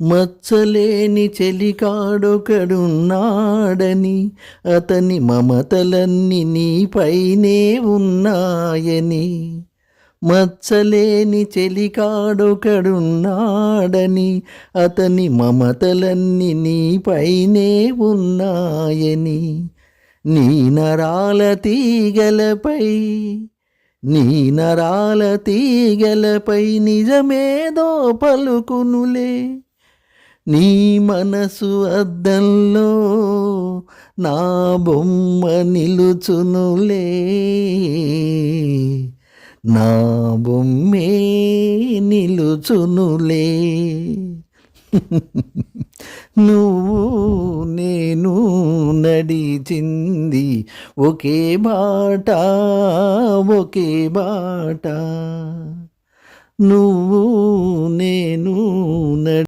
మచ్చలేని చెలికాడొకడున్నాడని, అతని మమతలన్నీ నీపైనే ఉన్నాయని. మచ్చలేని చెలికాడొకడున్నాడని, అతని మమతలన్నీ నీపైనే ఉన్నాయని. నీ నరాల తీగలపై నీ నరాల తీగలపై నిజమేదో పలుకునులే. నీ మనసు అద్దంలో నా బొమ్మ నిలుచునులే. నా బొమ్మే నిలుచునులే. నువ్వు నేను నడిచింది ఒకే బాట, ఒకే బాట. నువ్వు నేను